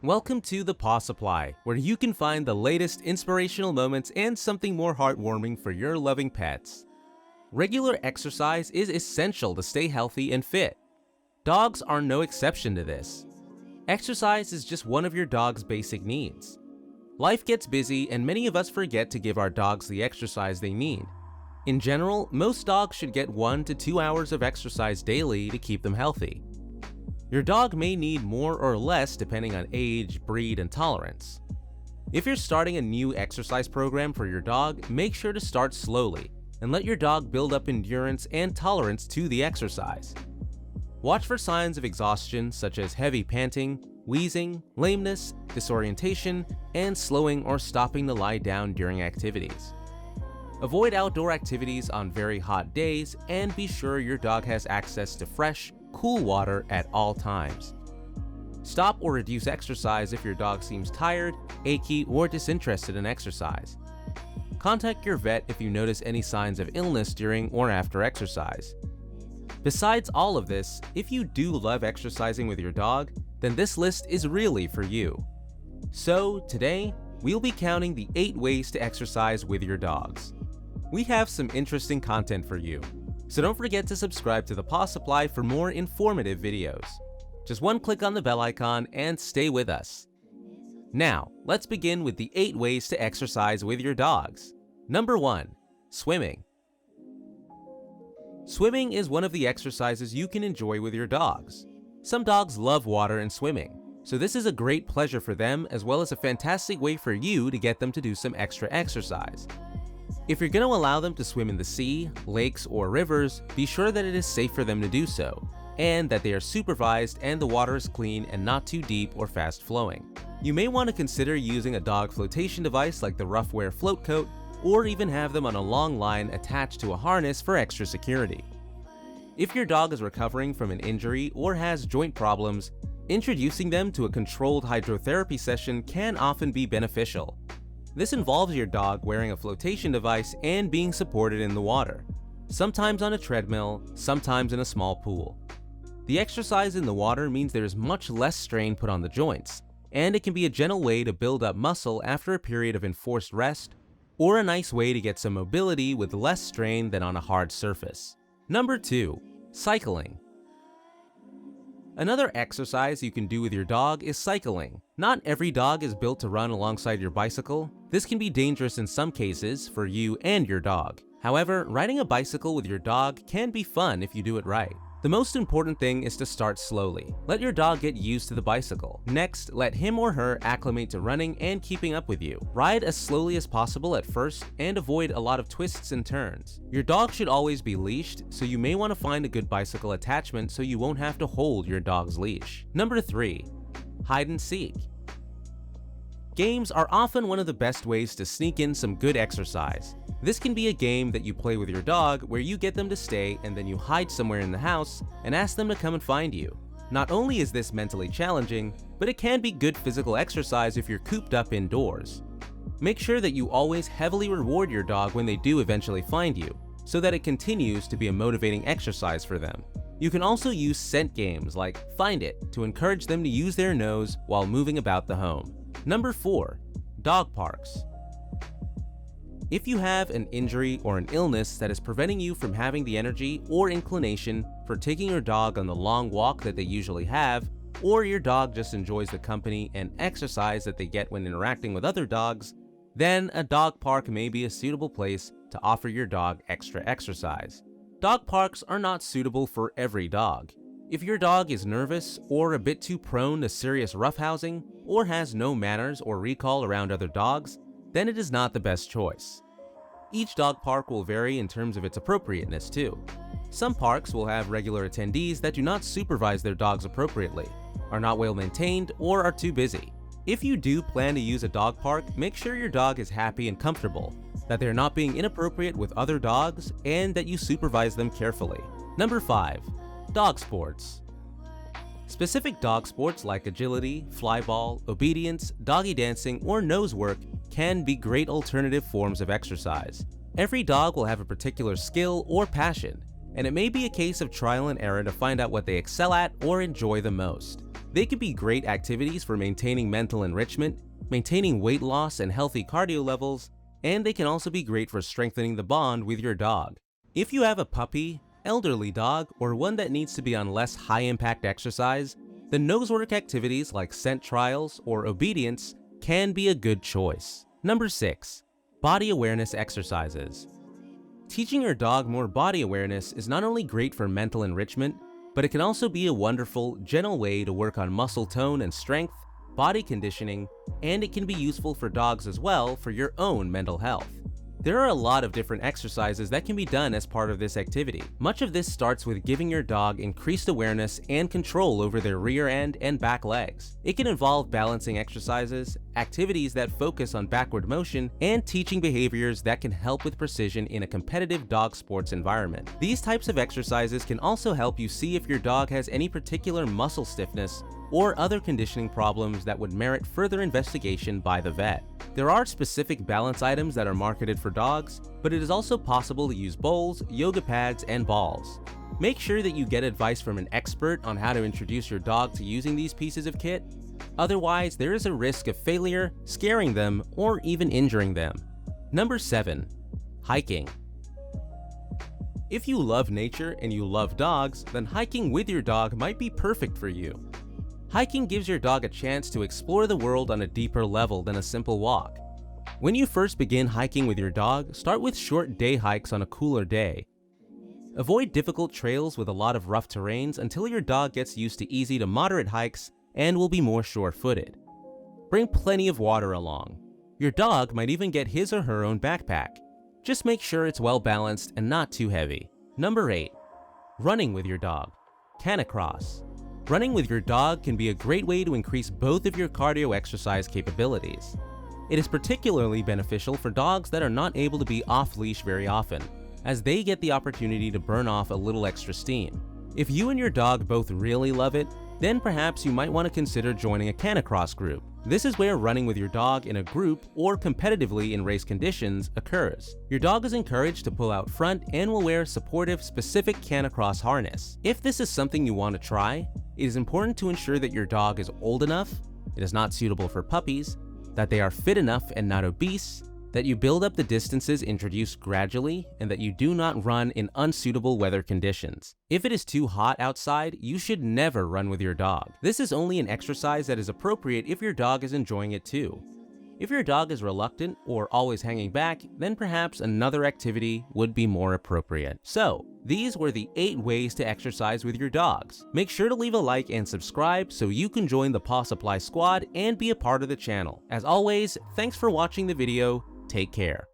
Welcome to the Paw Supply, where you can find the latest inspirational moments and something more heartwarming for your loving pets. Regular exercise is essential to stay healthy and fit. Dogs are no exception to this. Exercise is just one of your dog's basic needs. Life gets busy and many of us forget to give our dogs the exercise they need. In general, most dogs should get 1 to 2 hours of exercise daily to keep them healthy. Your dog may need more or less depending on age, breed, and tolerance. If you're starting a new exercise program for your dog, make sure to start slowly and let your dog build up endurance and tolerance to the exercise. Watch for signs of exhaustion such as heavy panting, wheezing, lameness, disorientation, and slowing or stopping to lie down during activities. Avoid outdoor activities on very hot days and be sure your dog has access to fresh, cool water at all times. Stop or reduce exercise if your dog seems tired, achy, or disinterested in exercise. Contact your vet if you notice any signs of illness during or after exercise. Besides all of this, if you do love exercising with your dog, then this list is really for you. So today, we'll be counting the 8 ways to exercise with your dogs. We have some interesting content for you, so don't forget to subscribe to the Paw Supply for more informative videos. Just one click on the bell icon and stay with us. Now, let's begin with the 8 ways to exercise with your dogs. Number 1. Swimming. Swimming is one of the exercises you can enjoy with your dogs. Some dogs love water and swimming, so this is a great pleasure for them as well as a fantastic way for you to get them to do some extra exercise. If you're going to allow them to swim in the sea, lakes, or rivers, be sure that it is safe for them to do so, and that they are supervised and the water is clean and not too deep or fast flowing. You may want to consider using a dog flotation device like the Roughwear Float Coat, or even have them on a long line attached to a harness for extra security. If your dog is recovering from an injury or has joint problems, introducing them to a controlled hydrotherapy session can often be beneficial. This involves your dog wearing a flotation device and being supported in the water, sometimes on a treadmill, sometimes in a small pool. The exercise in the water means there is much less strain put on the joints, and it can be a gentle way to build up muscle after a period of enforced rest, or a nice way to get some mobility with less strain than on a hard surface. Number 2. Cycling. Another exercise you can do with your dog is cycling. Not every dog is built to run alongside your bicycle. This can be dangerous in some cases for you and your dog. However, riding a bicycle with your dog can be fun if you do it right. The most important thing is to start slowly. Let your dog get used to the bicycle. Next, let him or her acclimate to running and keeping up with you. Ride as slowly as possible at first and avoid a lot of twists and turns. Your dog should always be leashed, so you may want to find a good bicycle attachment so you won't have to hold your dog's leash. Number 3. Hide and seek. Games are often one of the best ways to sneak in some good exercise. This can be a game that you play with your dog where you get them to stay and then you hide somewhere in the house and ask them to come and find you. Not only is this mentally challenging, but it can be good physical exercise if you're cooped up indoors. Make sure that you always heavily reward your dog when they do eventually find you, so that it continues to be a motivating exercise for them. You can also use scent games like Find It to encourage them to use their nose while moving about the home. Number 4. Dog parks. If you have an injury or an illness that is preventing you from having the energy or inclination for taking your dog on the long walk that they usually have, or your dog just enjoys the company and exercise that they get when interacting with other dogs, then a dog park may be a suitable place to offer your dog extra exercise. Dog parks are not suitable for every dog. If your dog is nervous or a bit too prone to serious roughhousing, or has no manners or recall around other dogs, then it is not the best choice. Each dog park will vary in terms of its appropriateness too. Some parks will have regular attendees that do not supervise their dogs appropriately, are not well maintained, or are too busy. If you do plan to use a dog park, make sure your dog is happy and comfortable, that they're not being inappropriate with other dogs, and that you supervise them carefully. Number 5. Dog sports. Specific dog sports like agility, flyball, obedience, doggy dancing, or nose work can be great alternative forms of exercise. Every dog will have a particular skill or passion, and it may be a case of trial and error to find out what they excel at or enjoy the most. They can be great activities for maintaining mental enrichment, maintaining weight loss and healthy cardio levels, and they can also be great for strengthening the bond with your dog. If you have a puppy, elderly dog, or one that needs to be on less high-impact exercise, then nosework activities like scent trials or obedience can be a good choice. Number 6. Body awareness exercises. Teaching your dog more body awareness is not only great for mental enrichment, but it can also be a wonderful, gentle way to work on muscle tone and strength, body conditioning, and it can be useful for dogs as well for your own mental health. There are a lot of different exercises that can be done as part of this activity. Much of this starts with giving your dog increased awareness and control over their rear end and back legs. It can involve balancing exercises, activities that focus on backward motion, and teaching behaviors that can help with precision in a competitive dog sports environment. These types of exercises can also help you see if your dog has any particular muscle stiffness or other conditioning problems that would merit further investigation by the vet. There are specific balance items that are marketed for dogs, but it is also possible to use bowls, yoga pads, and balls. Make sure that you get advice from an expert on how to introduce your dog to using these pieces of kit. Otherwise, there is a risk of failure, scaring them, or even injuring them. Number 7. Hiking. If you love nature and you love dogs, then hiking with your dog might be perfect for you. Hiking gives your dog a chance to explore the world on a deeper level than a simple walk. When you first begin hiking with your dog, start with short day hikes on a cooler day. Avoid difficult trails with a lot of rough terrains until your dog gets used to easy to moderate hikes and will be more sure-footed. Bring plenty of water along. Your dog might even get his or her own backpack. Just make sure it's well balanced and not too heavy. Number 8. Running with your dog. Canicross. Running with your dog can be a great way to increase both of your cardio exercise capabilities. It is particularly beneficial for dogs that are not able to be off-leash very often, as they get the opportunity to burn off a little extra steam. If you and your dog both really love it, then perhaps you might want to consider joining a canicross group. This is where running with your dog in a group or competitively in race conditions occurs. Your dog is encouraged to pull out front and will wear a supportive, specific canicross harness. If this is something you want to try, it is important to ensure that your dog is old enough, it is not suitable for puppies, that they are fit enough and not obese, that you build up the distances introduced gradually, and that you do not run in unsuitable weather conditions. If it is too hot outside, you should never run with your dog. This is only an exercise that is appropriate if your dog is enjoying it too. If your dog is reluctant or always hanging back, then perhaps another activity would be more appropriate. So, these were the 8 ways to exercise with your dogs. Make sure to leave a like and subscribe so you can join the Paw Supply squad and be a part of the channel. As always, thanks for watching the video. Take care.